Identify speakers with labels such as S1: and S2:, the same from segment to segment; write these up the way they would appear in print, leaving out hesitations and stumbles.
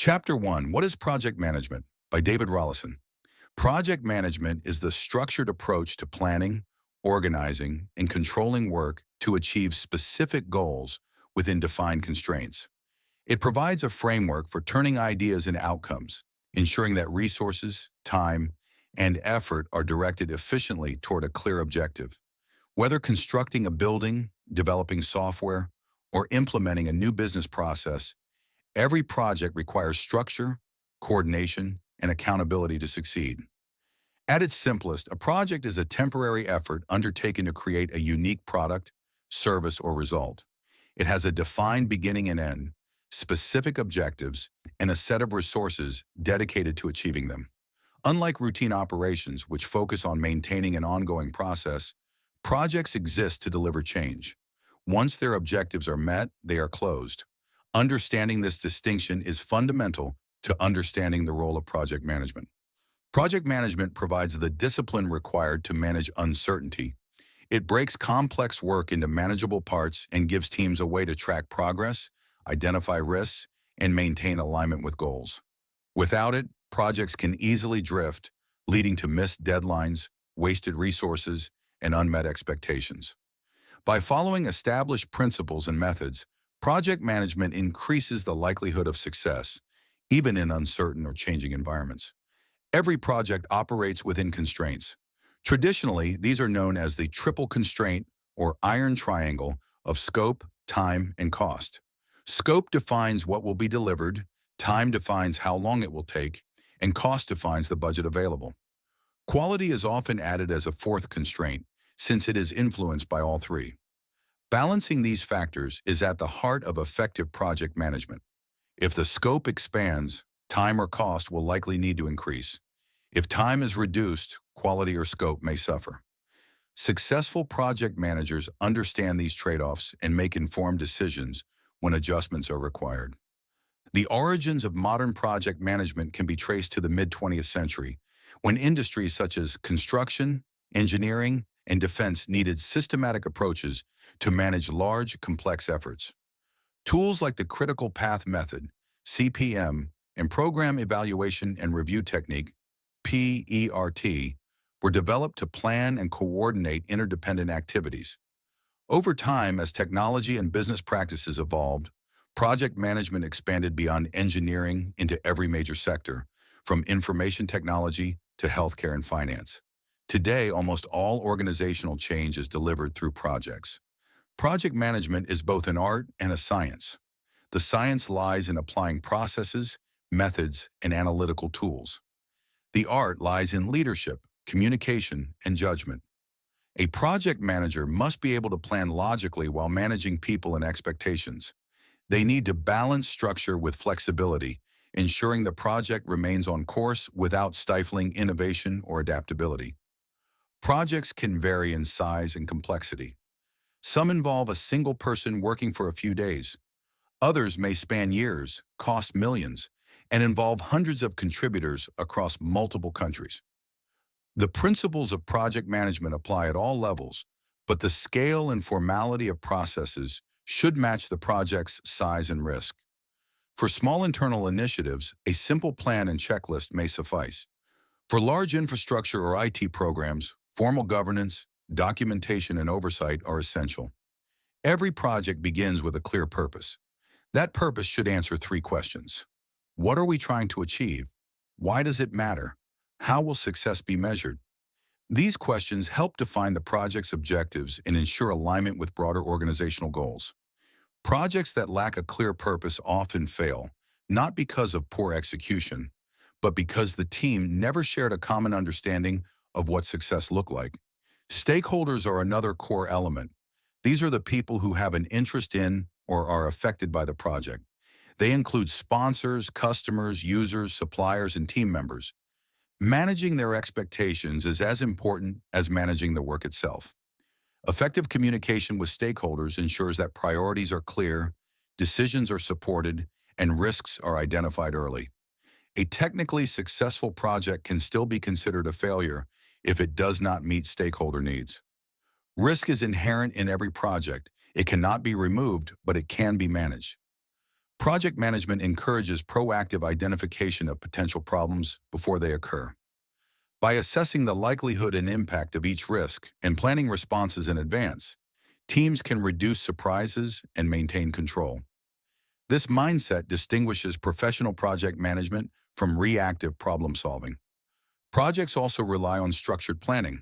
S1: Chapter 1, What is Project Management? By David Rollason. Project management is the structured approach to planning, organizing, and controlling work to achieve specific goals within defined constraints. It provides a framework for turning ideas into outcomes, ensuring that resources, time, and effort are directed efficiently toward a clear objective. Whether constructing a building, developing software, or implementing a new business process, every project requires structure, coordination, and accountability to succeed. At its simplest, a project is a temporary effort undertaken to create a unique product, service, or result. It has a defined beginning and end, specific objectives, and a set of resources dedicated to achieving them. Unlike routine operations, which focus on maintaining an ongoing process, projects exist to deliver change. Once their objectives are met, they are closed. Understanding this distinction is fundamental to understanding the role of project management. Project management provides the discipline required to manage uncertainty. It breaks complex work into manageable parts and gives teams a way to track progress, identify risks, and maintain alignment with goals. Without it, projects can easily drift, leading to missed deadlines, wasted resources, and unmet expectations. By following established principles and methods, project management increases the likelihood of success, even in uncertain or changing environments. Every project operates within constraints. Traditionally, these are known as the triple constraint or iron triangle of scope, time, and cost. Scope defines what will be delivered, time defines how long it will take, and cost defines the budget available. Quality is often added as a fourth constraint, since it is influenced by all three. Balancing these factors is at the heart of effective project management. If the scope expands, time or cost will likely need to increase. If time is reduced, quality or scope may suffer. Successful project managers understand these trade-offs and make informed decisions when adjustments are required. The origins of modern project management can be traced to the mid-20th century, when industries such as construction, engineering, and defense needed systematic approaches to manage large, complex efforts. Tools like the critical path method, CPM, and program evaluation and review technique, PERT, were developed to plan and coordinate interdependent activities. Over time, as technology and business practices evolved, project management expanded beyond engineering into every major sector, from information technology to healthcare and finance. Today, almost all organizational change is delivered through projects. Project management is both an art and a science. The science lies in applying processes, methods, and analytical tools. The art lies in leadership, communication, and judgment. A project manager must be able to plan logically while managing people and expectations. They need to balance structure with flexibility, ensuring the project remains on course without stifling innovation or adaptability. Projects can vary in size and complexity. Some involve a single person working for a few days. Others may span years, cost millions, and involve hundreds of contributors across multiple countries. The principles of project management apply at all levels, but the scale and formality of processes should match the project's size and risk. For small internal initiatives, a simple plan and checklist may suffice. For large infrastructure or IT programs, formal governance, documentation, and oversight are essential. Every project begins with a clear purpose. That purpose should answer three questions. What are we trying to achieve? Why does it matter? How will success be measured? These questions help define the project's objectives and ensure alignment with broader organizational goals. Projects that lack a clear purpose often fail, not because of poor execution, but because the team never shared a common understanding of what success looked like. Stakeholders are another core element. These are the people who have an interest in or are affected by the project. They include sponsors, customers, users, suppliers, and team members. Managing their expectations is as important as managing the work itself. Effective communication with stakeholders ensures that priorities are clear, decisions are supported, and risks are identified early. A technically successful project can still be considered a failure if it does not meet stakeholder needs. Risk is inherent in every project. It cannot be removed, but it can be managed. Project management encourages proactive identification of potential problems before they occur. By assessing the likelihood and impact of each risk and planning responses in advance, teams can reduce surprises and maintain control. This mindset distinguishes professional project management from reactive problem solving. Projects also rely on structured planning.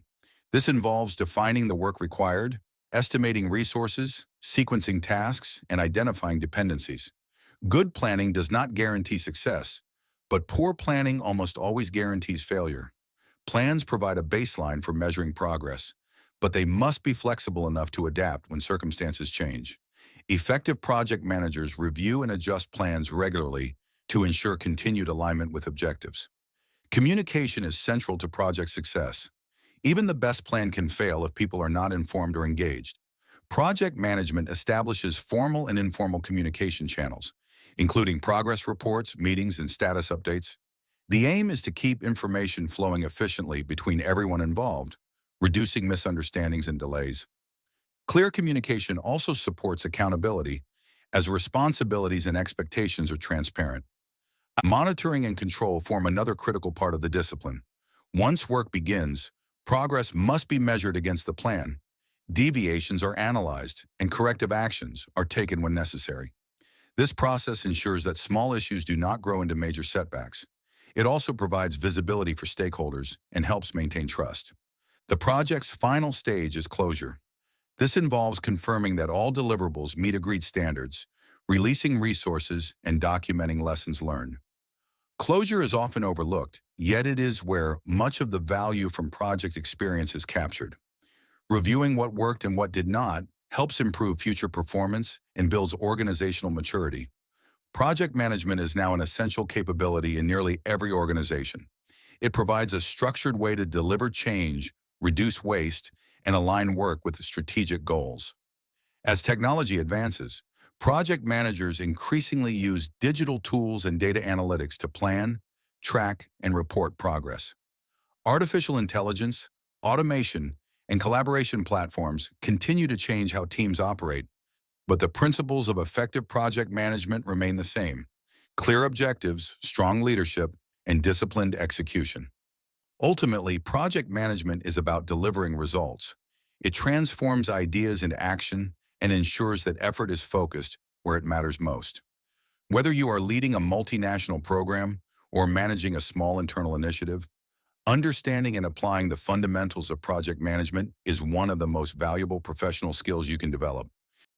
S1: This involves defining the work required, estimating resources, sequencing tasks, and identifying dependencies. Good planning does not guarantee success, but poor planning almost always guarantees failure. Plans provide a baseline for measuring progress, but they must be flexible enough to adapt when circumstances change. Effective project managers review and adjust plans regularly to ensure continued alignment with objectives. Communication is central to project success. Even the best plan can fail if people are not informed or engaged. Project management establishes formal and informal communication channels, including progress reports, meetings, and status updates. The aim is to keep information flowing efficiently between everyone involved, reducing misunderstandings and delays. Clear communication also supports accountability, as responsibilities and expectations are transparent. Monitoring and control form another critical part of the discipline. Once work begins, progress must be measured against the plan. Deviations are analyzed, and corrective actions are taken when necessary. This process ensures that small issues do not grow into major setbacks. It also provides visibility for stakeholders and helps maintain trust. The project's final stage is closure. This involves confirming that all deliverables meet agreed standards, releasing resources, and documenting lessons learned. Closure is often overlooked, yet it is where much of the value from project experience is captured. Reviewing what worked and what did not helps improve future performance and builds organizational maturity. Project management is now an essential capability in nearly every organization. It provides a structured way to deliver change, reduce waste, and align work with strategic goals. As technology advances, project managers increasingly use digital tools and data analytics to plan, track, and report progress. Artificial intelligence, automation, and collaboration platforms continue to change how teams operate, but the principles of effective project management remain the same: clear objectives, strong leadership, and disciplined execution. Ultimately, project management is about delivering results. It transforms ideas into action and ensures that effort is focused where it matters most. Whether you are leading a multinational program or managing a small internal initiative, understanding and applying the fundamentals of project management is one of the most valuable professional skills you can develop.